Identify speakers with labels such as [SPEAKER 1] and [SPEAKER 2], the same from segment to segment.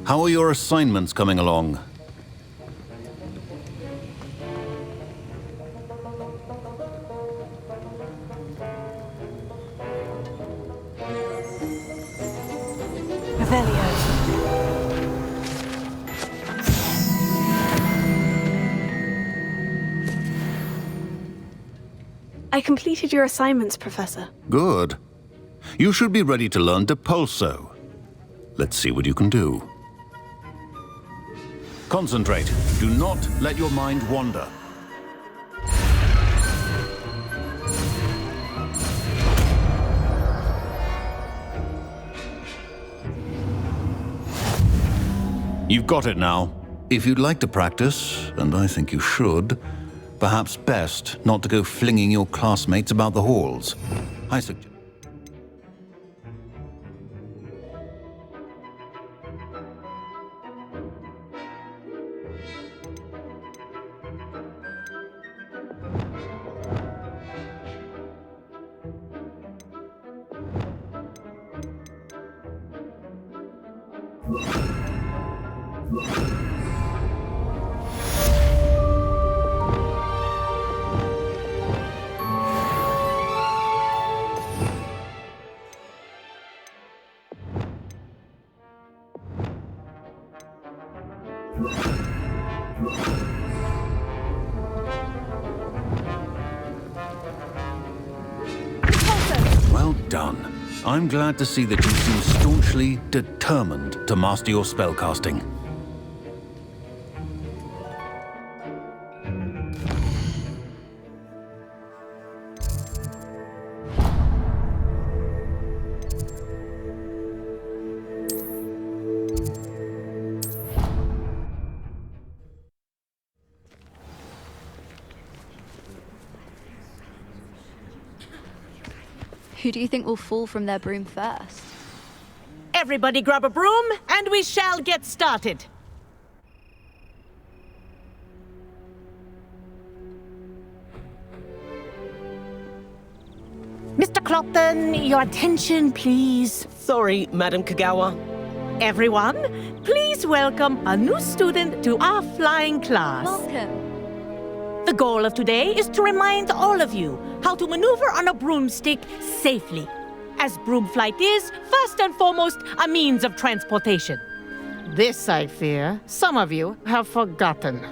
[SPEAKER 1] How are your assignments coming along?
[SPEAKER 2] I completed your assignments, Professor.
[SPEAKER 1] Good. You should be ready to learn Depulso. Let's see what you can do. Concentrate. Do not let your mind wander. You've got it now. If you'd like to practice, and I think you should, perhaps best not to go flinging your classmates about the halls. I suggest... Well done. I'm glad to see that you seem staunchly determined to master your spellcasting.
[SPEAKER 3] Who do you think will fall from their broom first?
[SPEAKER 4] Everybody grab a broom, and we shall get started. Mr. Clopton, your attention, please.
[SPEAKER 5] Sorry, Madam Kagawa.
[SPEAKER 4] Everyone, please welcome a new student to our flying class.
[SPEAKER 3] Welcome.
[SPEAKER 4] The goal of today is to remind all of you how to maneuver on a broomstick safely, as broom flight is, first and foremost, a means of transportation.
[SPEAKER 5] This, I fear, some of you have forgotten.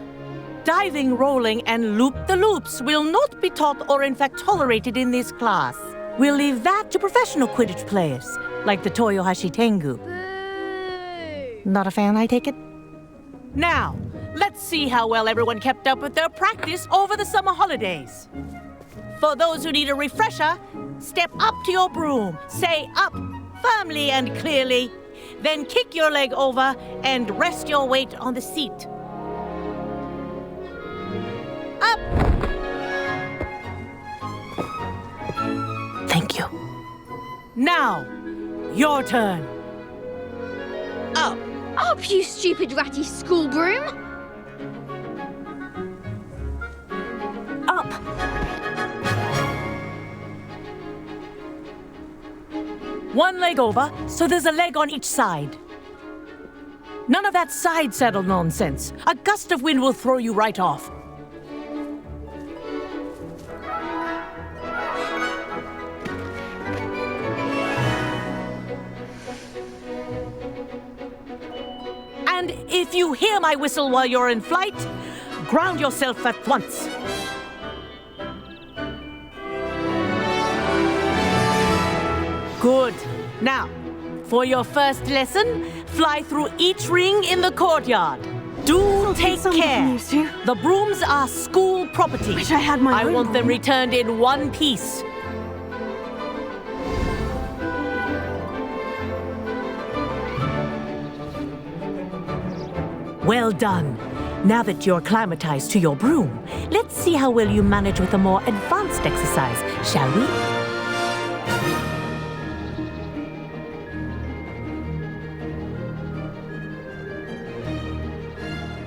[SPEAKER 4] Diving, rolling, and loop-the-loops will not be taught or in fact tolerated in this class. We'll leave that to professional Quidditch players, like the Toyohashi Tengu.
[SPEAKER 3] Boo!
[SPEAKER 5] Not a fan, I take it?
[SPEAKER 4] Now, let's see how well everyone kept up with their practice over the summer holidays. For those who need a refresher, step up to your broom, say up firmly and clearly, then kick your leg over and rest your weight on the seat. Up!
[SPEAKER 5] Thank you.
[SPEAKER 4] Now, your turn. Up!
[SPEAKER 3] Up, you stupid ratty school broom!
[SPEAKER 4] Up! One leg over, so there's a leg on each side. None of that side saddle nonsense. A gust of wind will throw you right off. And if you hear my whistle while you're in flight, ground yourself at once. Good. Now, for your first lesson, fly through each ring in the courtyard. Do take care. The brooms are school property.
[SPEAKER 2] Wish I had my
[SPEAKER 4] I
[SPEAKER 2] own
[SPEAKER 4] want them
[SPEAKER 2] broom.
[SPEAKER 4] returned in one piece. Well done. Now that you're acclimatized to your broom, let's see how well you manage with a more advanced exercise, shall we?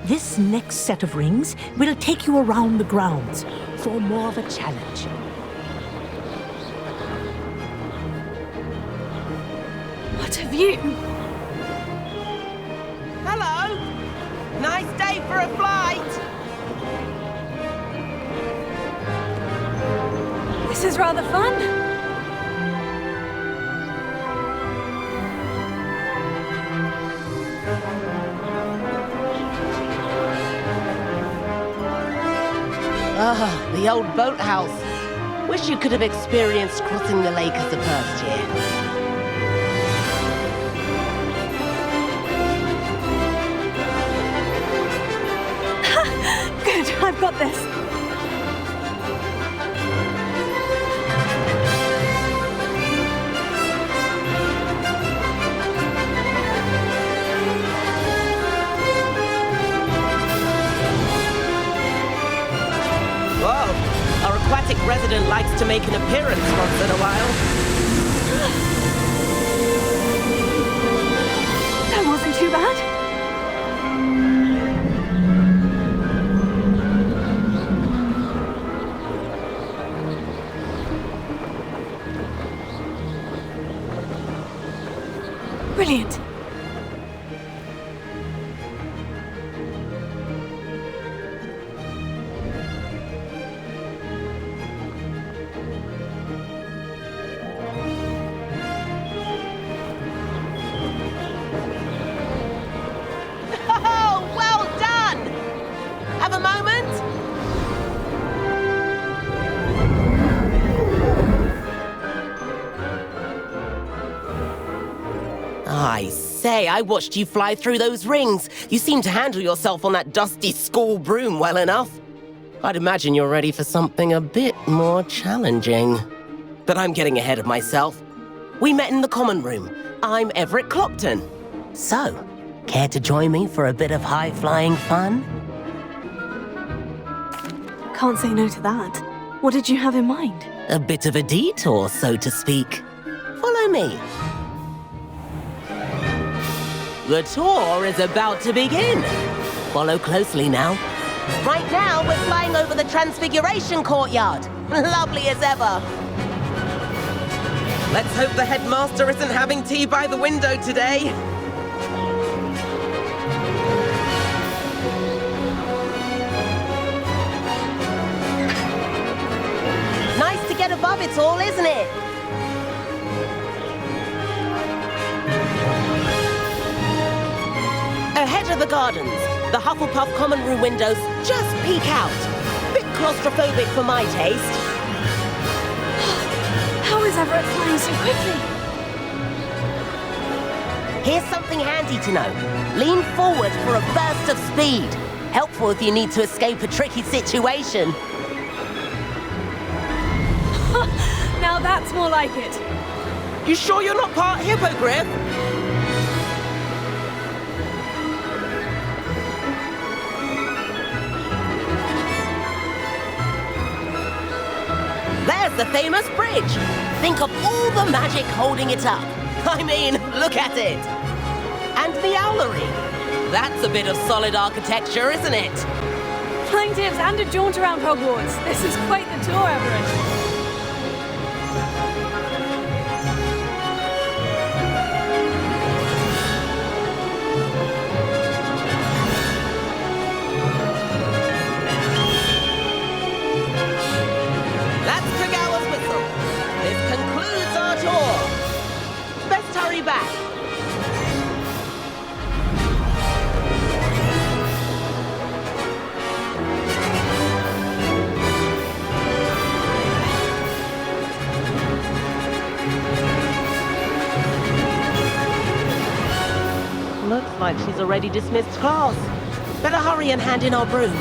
[SPEAKER 4] This next set of rings will take you around the grounds for more of a challenge.
[SPEAKER 2] What have you?
[SPEAKER 6] Nice day for a flight!
[SPEAKER 2] This is rather fun.
[SPEAKER 6] Ah, the old boathouse. Wish you could have experienced crossing the lake as a first year.
[SPEAKER 2] Good, I've got this.
[SPEAKER 6] Whoa, our aquatic resident likes to make an appearance once in a while.
[SPEAKER 2] That wasn't too bad. Brilliant.
[SPEAKER 6] Oh, well done! Have a moment? I say, I watched you fly through those rings. You seem to handle yourself on that dusty school broom well enough. I'd imagine you're ready for something a bit more challenging. But I'm getting ahead of myself. We met in the common room. I'm Everett Clopton. So, care to join me for a bit of high-flying fun?
[SPEAKER 2] Can't say no to that. What did you have in mind?
[SPEAKER 6] A bit of a detour, so to speak. Follow me. The tour is about to begin. Follow closely now. Right now, we're flying over the Transfiguration Courtyard. Lovely as ever. Let's hope the headmaster isn't having tea by the window today. Nice to get above it all, isn't it? Ahead of the gardens, the Hufflepuff common room windows just peek out. Bit claustrophobic for my taste.
[SPEAKER 2] How is Everett flying so quickly?
[SPEAKER 6] Here's something handy to know. Lean forward for a burst of speed. Helpful if you need to escape a tricky situation.
[SPEAKER 2] Now that's more like it.
[SPEAKER 6] You sure you're not part hippogriff? There's the famous bridge. Think of all the magic holding it up. I mean, look at it. And the owlery. That's a bit of solid architecture, isn't it?
[SPEAKER 2] Flying tips and a jaunt around Hogwarts. This is quite the tour, Everett.
[SPEAKER 6] Back. Looks like she's already dismissed class. Better hurry and hand in our brooms.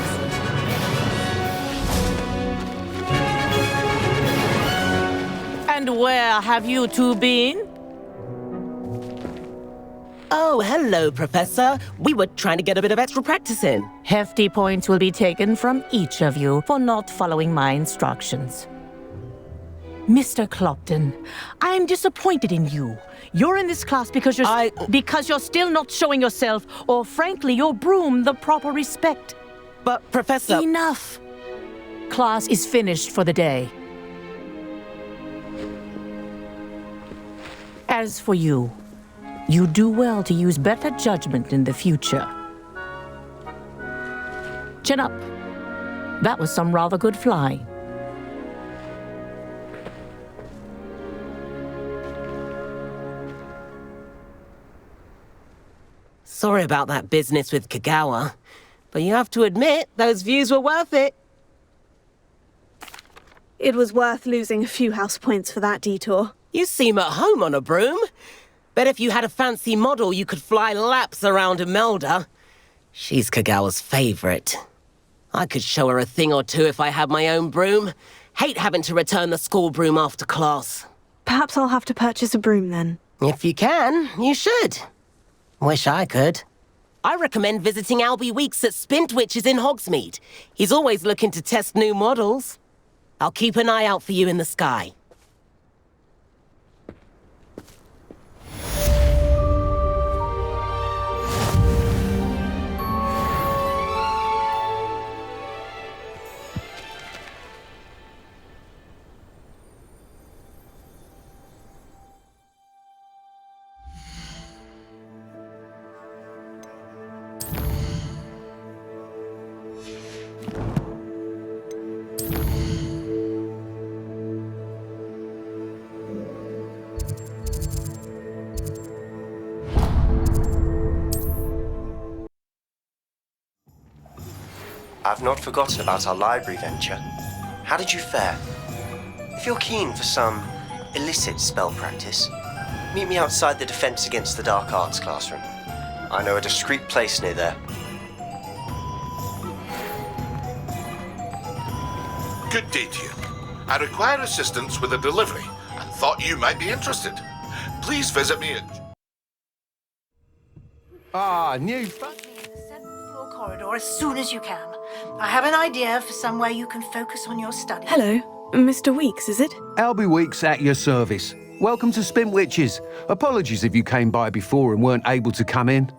[SPEAKER 4] And where have you two been?
[SPEAKER 6] Oh, hello, Professor. We were trying to get a bit of extra practice in.
[SPEAKER 5] Hefty points will be taken from each of you for not following my instructions. Mr. Clopton, I'm disappointed in you. You're in this class because you're still not showing yourself, or frankly, your broom the proper respect.
[SPEAKER 6] But, Professor...
[SPEAKER 5] Enough. Class is finished for the day. As for you, you do well to use better judgment in the future. Chin up. That was some rather good flying.
[SPEAKER 6] Sorry about that business with Kagawa, but you have to admit, those views were worth it.
[SPEAKER 2] It was worth losing a few house points for that detour.
[SPEAKER 6] You seem at home on a broom. Bet if you had a fancy model, you could fly laps around Imelda. She's Kagawa's favorite. I could show her a thing or two if I had my own broom. Hate having to return the school broom after class.
[SPEAKER 2] Perhaps I'll have to purchase a broom then.
[SPEAKER 6] If you can, you should. Wish I could. I recommend visiting Albie Weeks at Spintwitches in Hogsmeade. He's always looking to test new models. I'll keep an eye out for you in the sky.
[SPEAKER 7] I've not forgotten about our library venture. How did you fare? If you're keen for some illicit spell practice, meet me outside the Defense Against the Dark Arts classroom. I know a discreet place near there.
[SPEAKER 8] Good day to you. I require assistance with a delivery and thought you might be interested. Please visit me at...
[SPEAKER 9] New...
[SPEAKER 10] 7th floor corridor as soon as you can. I have an idea for somewhere you can focus on your studies.
[SPEAKER 2] Hello, Mr. Weeks, is it?
[SPEAKER 9] Albie Weeks at your service. Welcome to Spintwitches. Apologies if you came by before and weren't able to come in.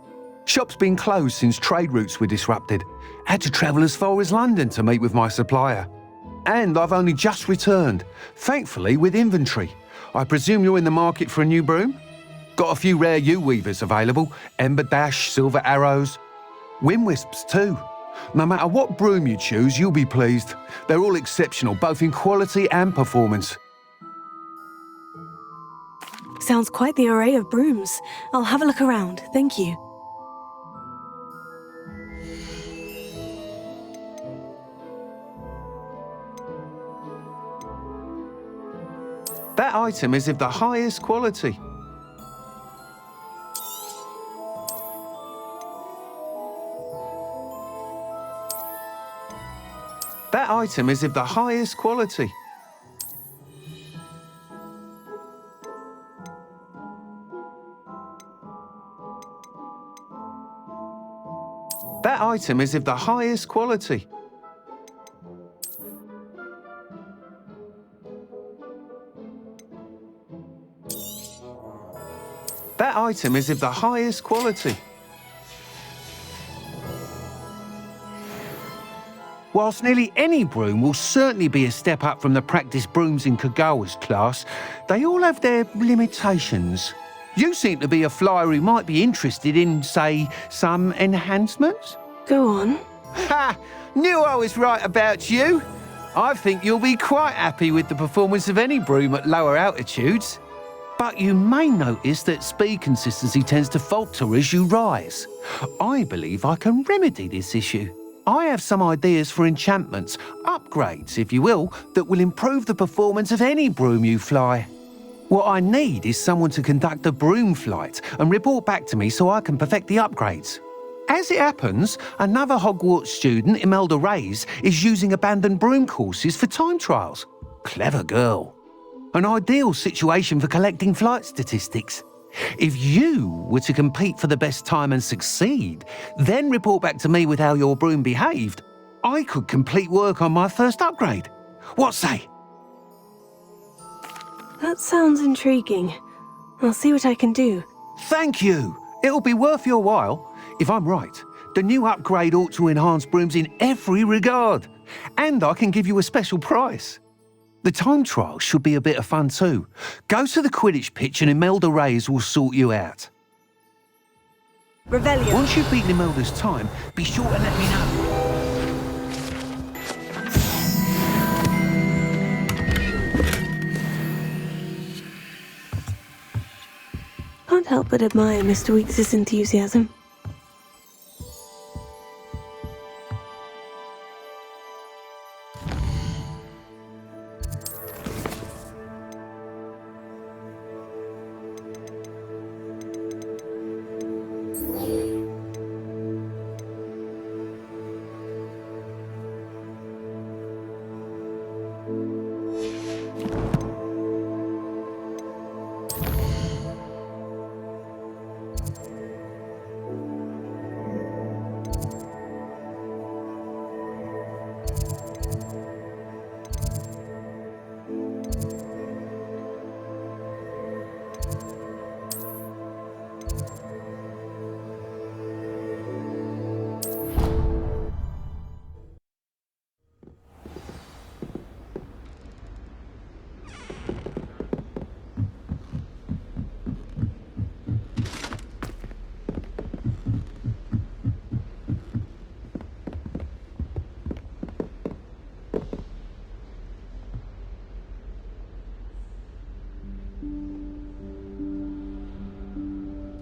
[SPEAKER 9] Shop's been closed since trade routes were disrupted. Had to travel as far as London to meet with my supplier. And I've only just returned, thankfully with inventory. I presume you're in the market for a new broom? Got a few rare U-weavers available, Ember Dash, Silver Arrows, Wind Wisps too. No matter what broom you choose, you'll be pleased. They're all exceptional, both in quality and performance.
[SPEAKER 2] Sounds quite the array of brooms. I'll have a look around, thank you.
[SPEAKER 9] That item is of the highest quality. That item is of the highest quality. That item is of the highest quality. That item is of the highest quality. Whilst nearly any broom will certainly be a step up from the practice brooms in Kagawa's class, they all have their limitations. You seem to be a flyer who might be interested in, say, some enhancements?
[SPEAKER 2] Go on.
[SPEAKER 9] Ha! Knew I was right about you. I think you'll be quite happy with the performance of any broom at lower altitudes. But you may notice that speed consistency tends to falter as you rise. I believe I can remedy this issue. I have some ideas for enchantments, upgrades, if you will, that will improve the performance of any broom you fly. What I need is someone to conduct a broom flight and report back to me so I can perfect the upgrades. As it happens, another Hogwarts student, Imelda Reyes, is using abandoned broom courses for time trials. Clever girl. An ideal situation for collecting flight statistics. If you were to compete for the best time and succeed, then report back to me with how your broom behaved, I could complete work on my first upgrade. What say?
[SPEAKER 2] That sounds intriguing. I'll see what I can do.
[SPEAKER 9] Thank you. It'll be worth your while. If I'm right, the new upgrade ought to enhance brooms in every regard. And I can give you a special price. The time trial should be a bit of fun too. Go to the Quidditch pitch and Imelda Reyes will sort you out.
[SPEAKER 2] Revelio.
[SPEAKER 9] Once you've beaten Imelda's time, be sure to let me know.
[SPEAKER 2] help but admire Mr. Weeks' enthusiasm.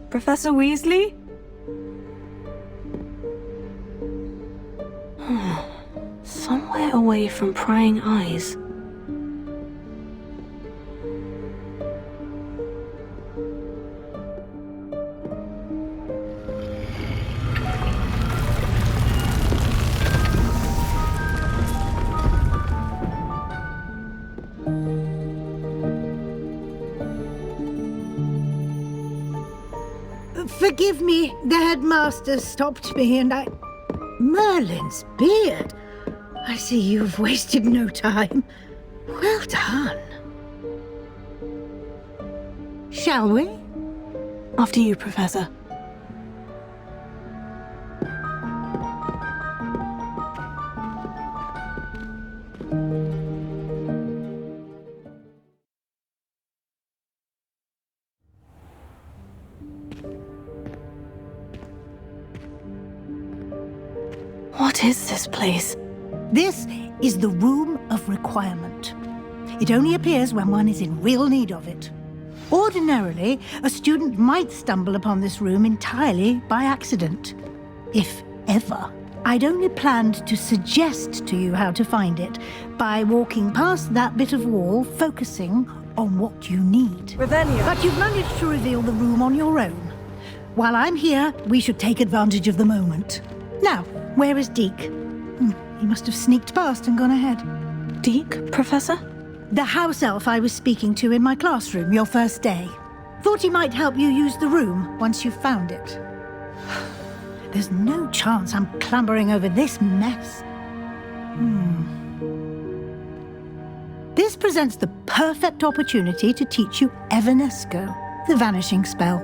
[SPEAKER 2] Professor Weasley? Somewhere away from prying eyes.
[SPEAKER 10] Forgive me, the headmaster stopped me and I... Merlin's beard! I see you've wasted no time. Well done. Shall we?
[SPEAKER 2] After you, Professor. What is this place?
[SPEAKER 10] This is the Room of Requirement. It only appears when one is in real need of it. Ordinarily, a student might stumble upon this room entirely by accident. If ever. I'd only planned to suggest to you how to find it by walking past that bit of wall, focusing on what you need.
[SPEAKER 2] Revelio.
[SPEAKER 10] But you've managed to reveal the room on your own. While I'm here, we should take advantage of the moment. Now, where is Deek? He must have sneaked past and gone ahead.
[SPEAKER 2] Deek, Professor?
[SPEAKER 10] The house elf I was speaking to in my classroom your first day. Thought he might help you use the room once you've found it. There's no chance I'm clambering over this mess. This presents the perfect opportunity to teach you Evaneso, the vanishing spell.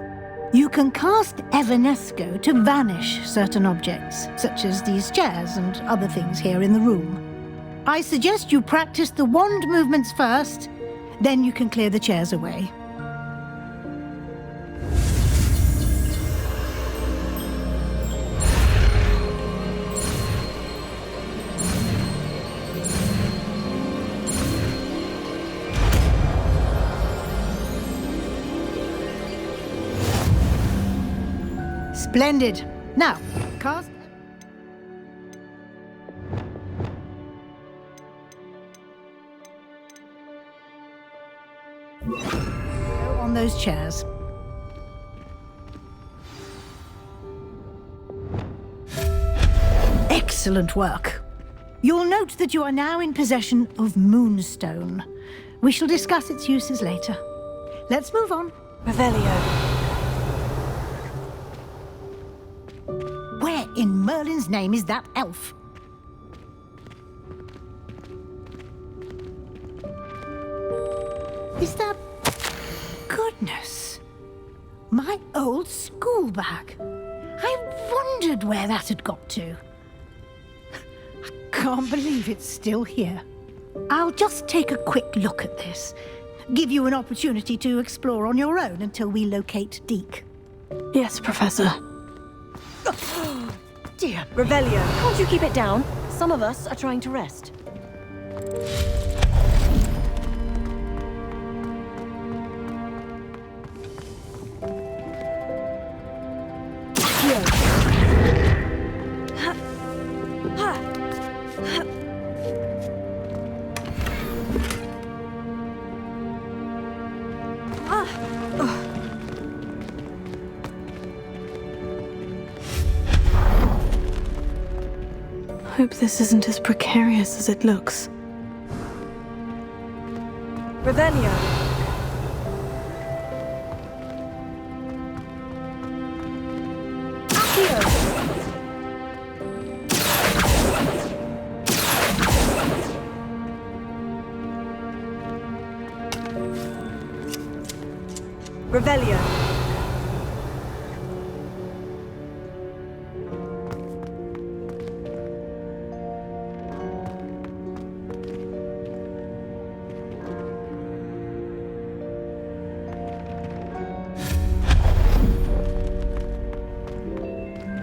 [SPEAKER 10] You can cast Evaneso to vanish certain objects, such as these chairs and other things here in the room. I suggest you practice the wand movements first, then you can clear the chairs away. Splendid. Now, cast... on those chairs. Excellent work. You'll note that you are now in possession of Moonstone. We shall discuss its uses later. Let's move on.
[SPEAKER 2] Revelio.
[SPEAKER 10] Where in Merlin's name is that elf? Is that... Goodness. My old school bag. I wondered where that had got to. I can't believe it's still here. I'll just take a quick look at this. Give you an opportunity to explore on your own until we locate Deek.
[SPEAKER 2] Yes, Professor.
[SPEAKER 10] Dear
[SPEAKER 2] Revelio, can't you keep it down? Some of us are trying to rest. hope this isn't as precarious as it looks. Revelio. Revelio.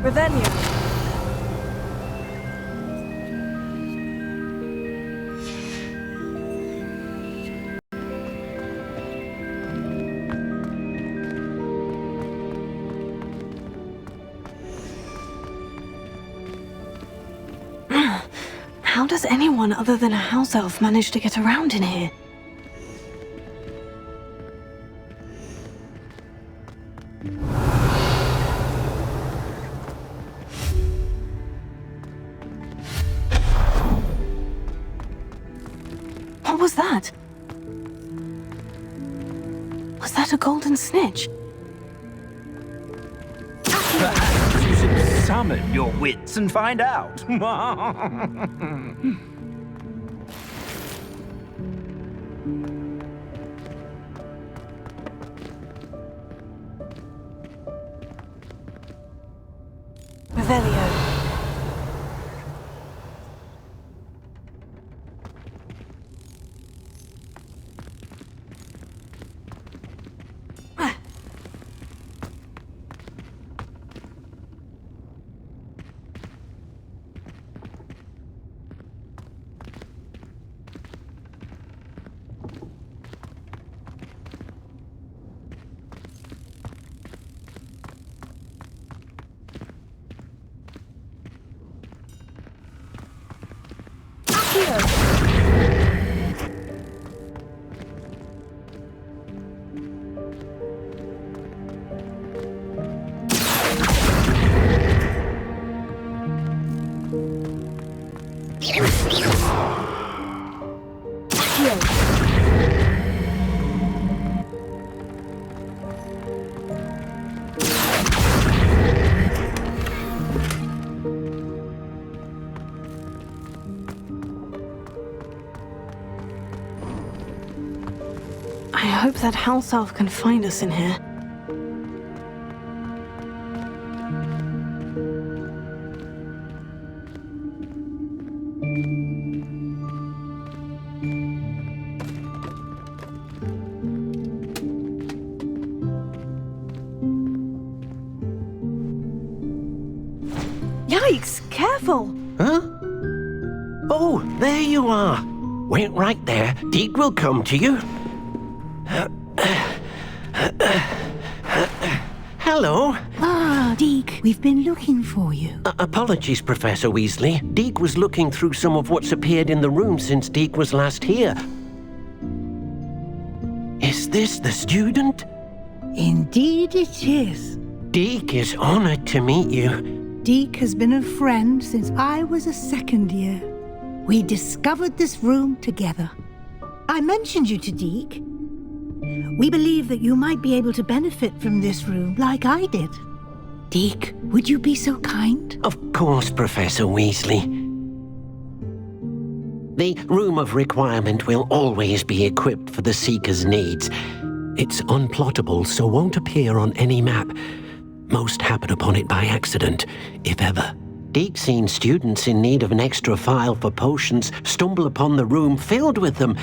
[SPEAKER 2] Revelio. How does anyone other than a house elf manage to get around in here? What was that? Was that a golden snitch?
[SPEAKER 11] Perhaps you should summon your wits and find out.
[SPEAKER 2] Revelio. I hope that house elf can find us in here. Yikes! Careful!
[SPEAKER 12] Huh? Oh, there you are. Wait right there. Deek will come to you. Hello.
[SPEAKER 10] Ah, Deek, we've been looking for you.
[SPEAKER 12] Apologies, Professor Weasley. Deek was looking through some of what's appeared in the room since Deek was last here. Is this the student?
[SPEAKER 10] Indeed it is.
[SPEAKER 12] Deek is honored to meet you.
[SPEAKER 10] Deek has been a friend since I was a second year. We discovered this room together. I mentioned you to Deek. We believe that you might be able to benefit from this room like I did. Deek, would you be so kind?
[SPEAKER 12] Of course, Professor Weasley. The Room of Requirement will always be equipped for the Seeker's needs. It's unplottable, so won't appear on any map. Most happen upon it by accident, if ever. Deek's seen students in need of an extra file for potions stumble upon the room filled with them.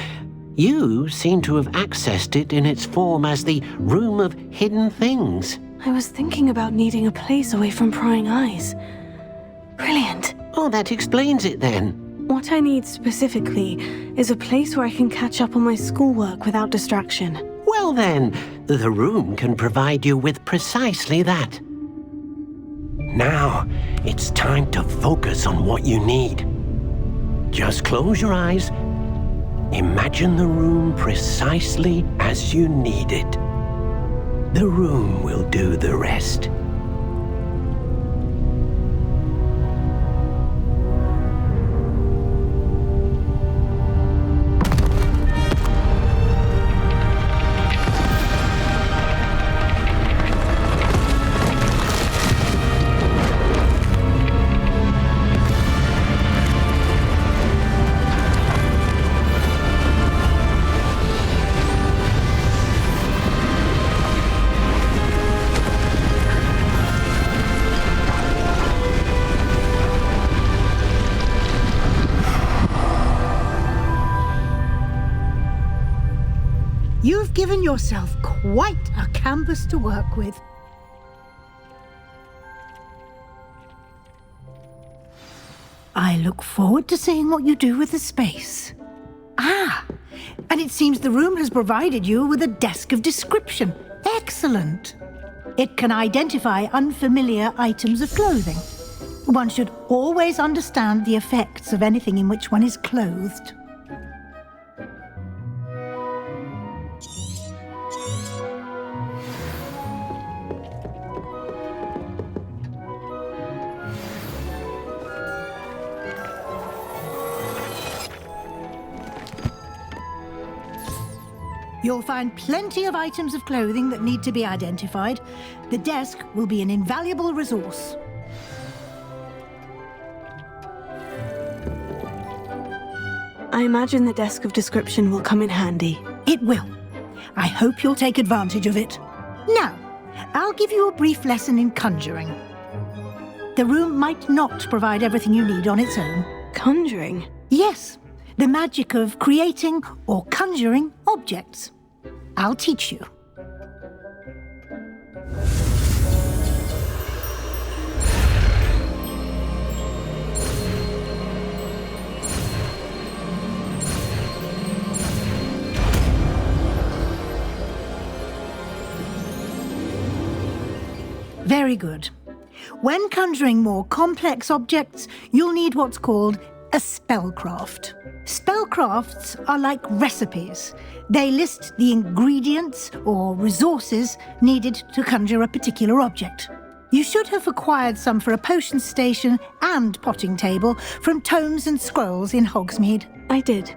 [SPEAKER 12] You seem to have accessed it in its form as the Room of Hidden Things.
[SPEAKER 2] I was thinking about needing a place away from prying eyes. Brilliant.
[SPEAKER 12] Oh, that explains it then.
[SPEAKER 2] What I need specifically is a place where I can catch up on my schoolwork without distraction.
[SPEAKER 12] Well then, the room can provide you with precisely that. Now, it's time to focus on what you need. Just close your eyes. Imagine the room precisely as you need it. The room will do the rest.
[SPEAKER 10] You've given yourself quite a canvas to work with. I look forward to seeing what you do with the space. Ah, and it seems the room has provided you with a desk of description. Excellent. It can identify unfamiliar items of clothing. One should always understand the effects of anything in which one is clothed. You'll find plenty of items of clothing that need to be identified. The desk will be an invaluable resource.
[SPEAKER 2] I imagine the desk of description will come in handy.
[SPEAKER 10] It will. I hope you'll take advantage of it. Now, I'll give you a brief lesson in conjuring. The room might not provide everything you need on its own.
[SPEAKER 2] Conjuring?
[SPEAKER 10] Yes, the magic of creating or conjuring objects. I'll teach you. Very good. When conjuring more complex objects, you'll need what's called a spellcraft. Spellcrafts are like recipes. They list the ingredients or resources needed to conjure a particular object. You should have acquired some for a potion station and potting table from tomes and scrolls in Hogsmeade.
[SPEAKER 2] I did.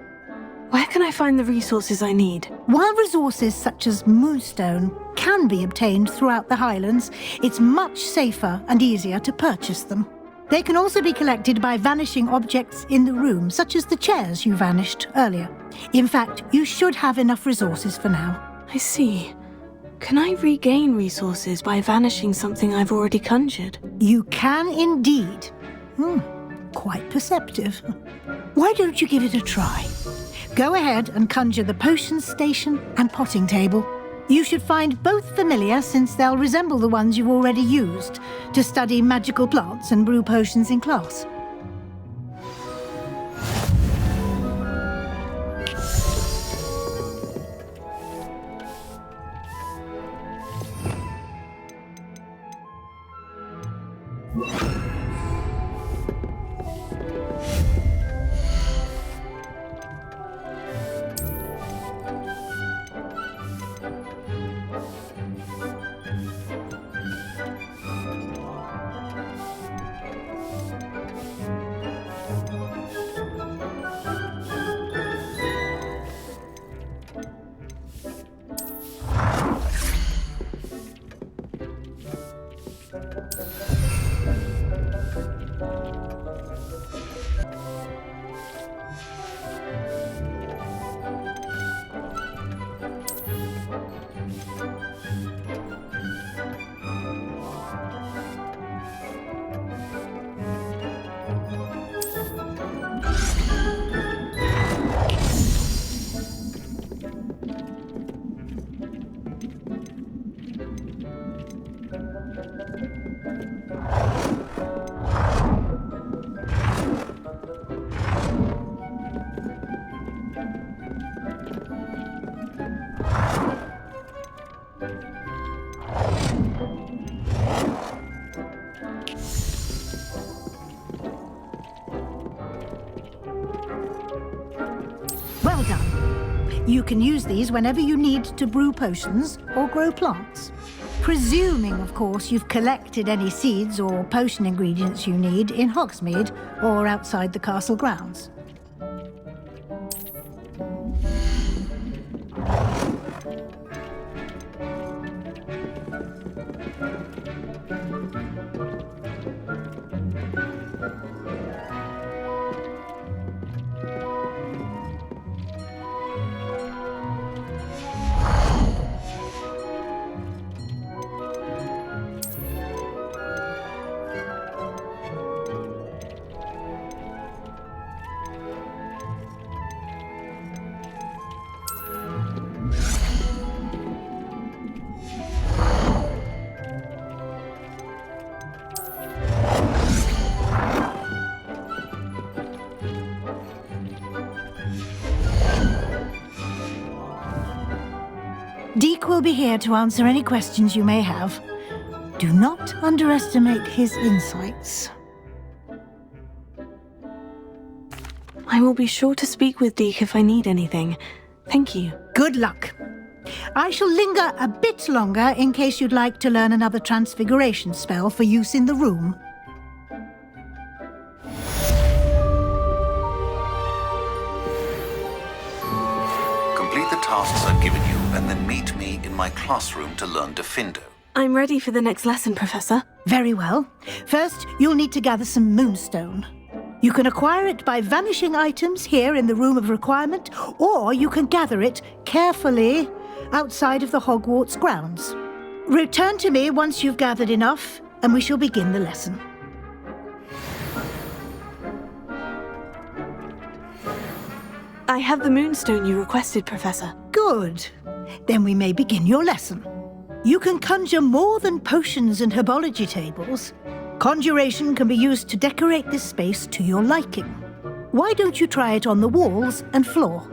[SPEAKER 2] Where can I find the resources I need?
[SPEAKER 10] While resources such as moonstone can be obtained throughout the Highlands, it's much safer and easier to purchase them. They can also be collected by vanishing objects in the room, such as the chairs you vanished earlier. In fact, you should have enough resources for now.
[SPEAKER 2] I see. Can I regain resources by vanishing something I've already conjured?
[SPEAKER 10] You can indeed. Quite perceptive. Why don't you give it a try? Go ahead and conjure the potion station and potting table. You should find both familiar, since they'll resemble the ones you've already used to study magical plants and brew potions in class. Well done. You can use these whenever you need to brew potions or grow plants. Presuming, of course, you've collected any seeds or potion ingredients you need in Hogsmeade or outside the castle grounds. Deek will be here to answer any questions you may have. Do not underestimate his insights.
[SPEAKER 2] I will be sure to speak with Deek if I need anything. Thank you.
[SPEAKER 10] Good luck. I shall linger a bit longer in case you'd like to learn another transfiguration spell for use in the room.
[SPEAKER 1] Complete the tasks I've given you, and then meet me in my classroom to learn Defindo.
[SPEAKER 2] I'm ready for the next lesson, Professor.
[SPEAKER 10] Very well. First, you'll need to gather some moonstone. You can acquire it by vanishing items here in the Room of Requirement, or you can gather it carefully outside of the Hogwarts grounds. Return to me once you've gathered enough, and we shall begin the lesson.
[SPEAKER 2] I have the moonstone you requested, Professor.
[SPEAKER 10] Good. Then we may begin your lesson. You can conjure more than potions and herbology tables. Conjuration can be used to decorate this space to your liking. Why don't you try it on the walls and floor?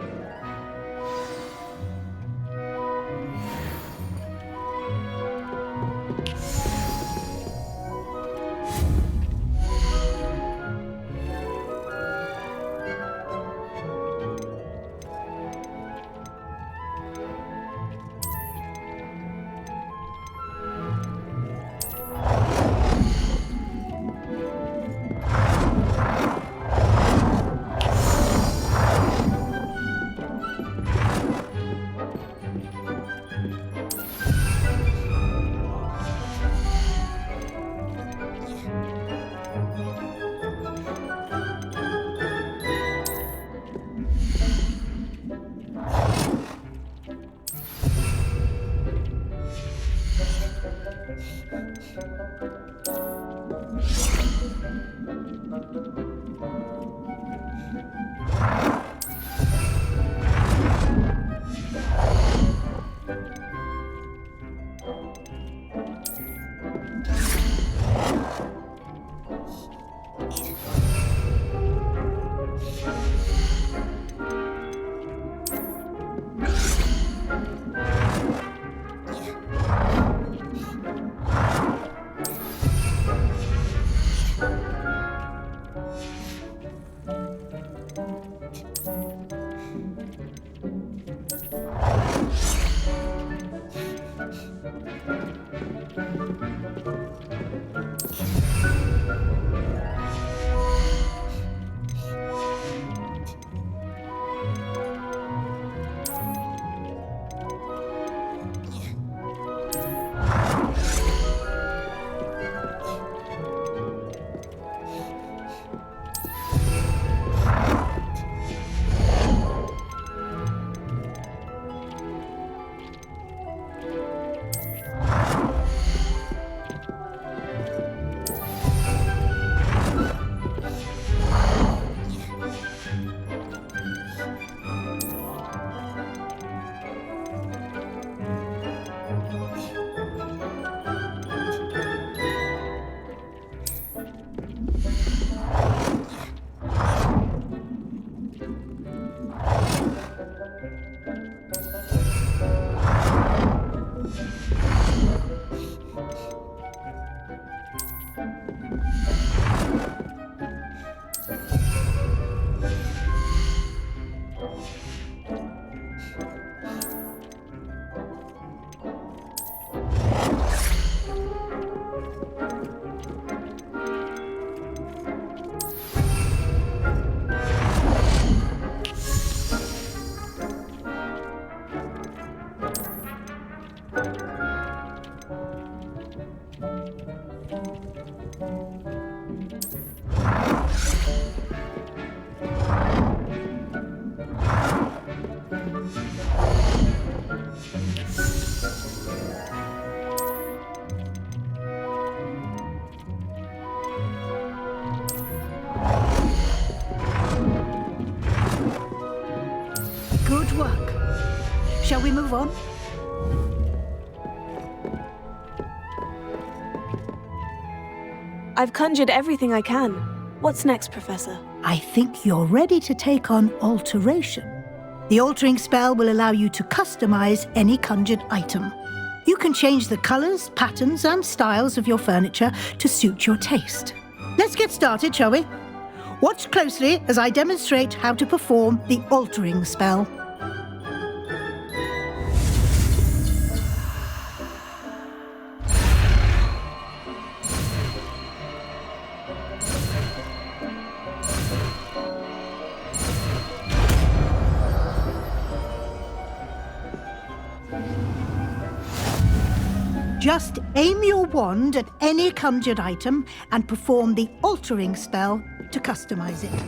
[SPEAKER 10] Good work. Shall we move on?
[SPEAKER 2] I've conjured everything I can. What's next, Professor?
[SPEAKER 10] I think you're ready to take on alteration. The altering spell will allow you to customize any conjured item. You can change the colors, patterns, and styles of your furniture to suit your taste. Let's get started, shall we? Watch closely as I demonstrate how to perform the altering spell. Just aim your wand at any conjured item and perform the altering spell to customize it.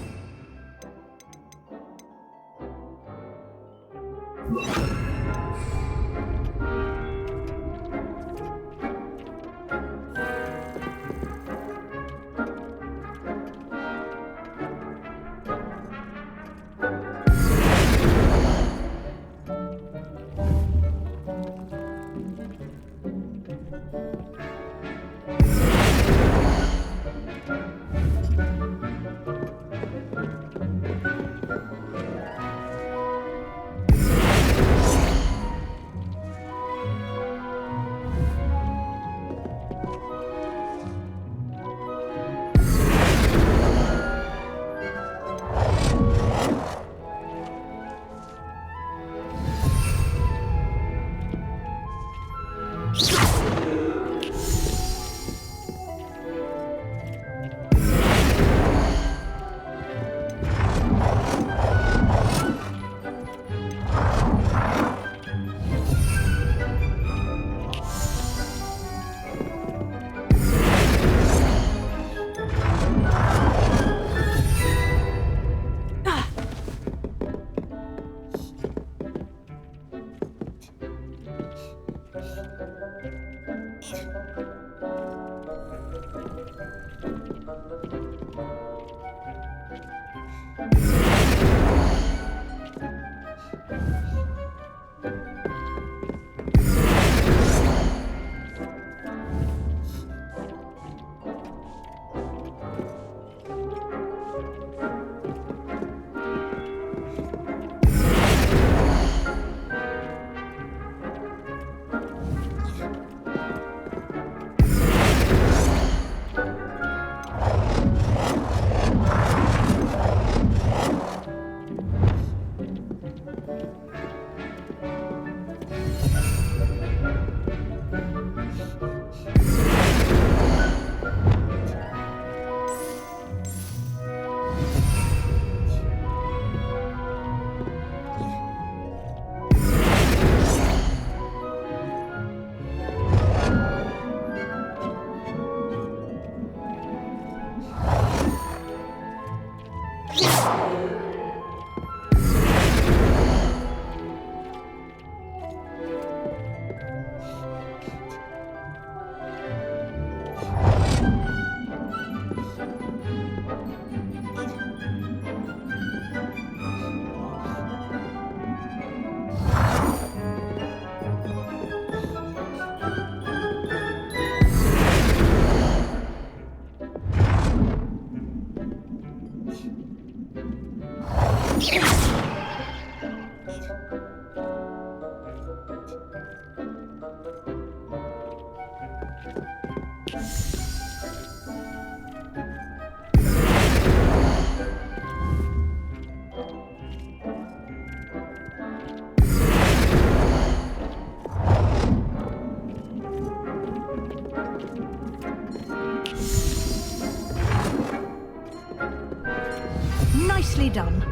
[SPEAKER 10] Nicely done.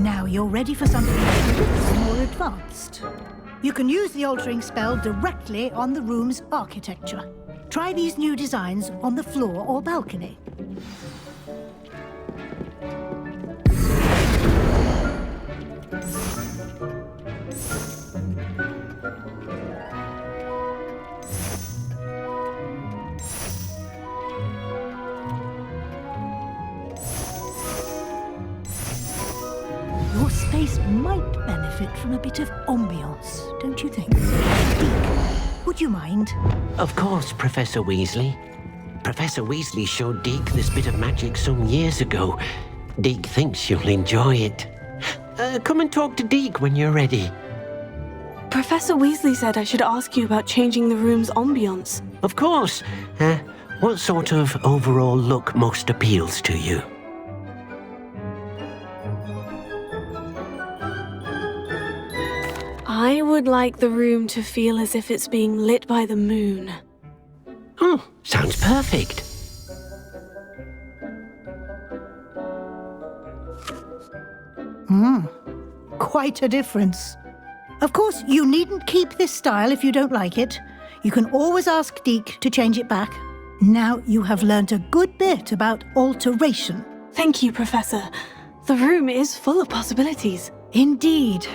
[SPEAKER 10] Now you're ready for something more advanced. You can use the altering spell directly on the room's architecture. Try these new designs on the floor or balcony. Your space might benefit from a bit of ambiance, don't you think? Deek, would you mind?
[SPEAKER 12] Of course, Professor Weasley. Professor Weasley showed Deek this bit of magic some years ago. Deek thinks you'll enjoy it. Come and talk to Deek when you're ready.
[SPEAKER 2] Professor Weasley said I should ask you about changing the room's ambience.
[SPEAKER 12] Of course. What sort of overall look most appeals to you?
[SPEAKER 2] I would like the room to feel as if it's being lit by the moon.
[SPEAKER 12] Oh, sounds perfect.
[SPEAKER 10] Quite a difference. Of course, you needn't keep this style if you don't like it. You can always ask Deek to change it back. Now you have learnt a good bit about alteration.
[SPEAKER 2] Thank you, Professor. The room is full of possibilities.
[SPEAKER 10] Indeed.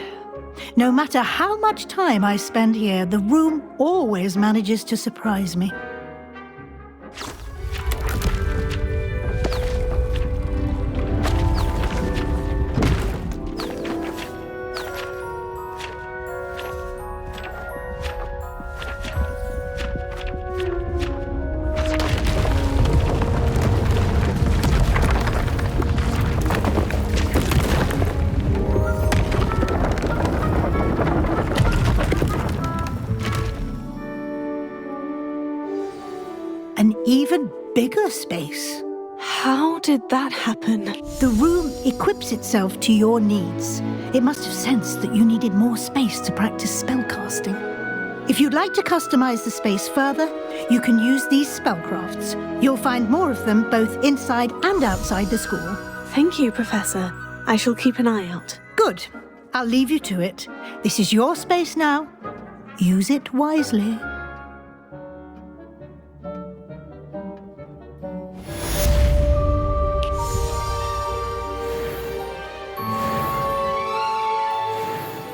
[SPEAKER 10] No matter how much time I spend here, the room always manages to surprise me. An even bigger space.
[SPEAKER 2] How did that happen?
[SPEAKER 10] The room equips itself to your needs. It must have sensed that you needed more space to practice spellcasting. If you'd like to customize the space further, you can use these spellcrafts. You'll find more of them both inside and outside the school.
[SPEAKER 2] Thank you, Professor. I shall keep an eye out.
[SPEAKER 10] Good. I'll leave you to it. This is your space now. Use it wisely.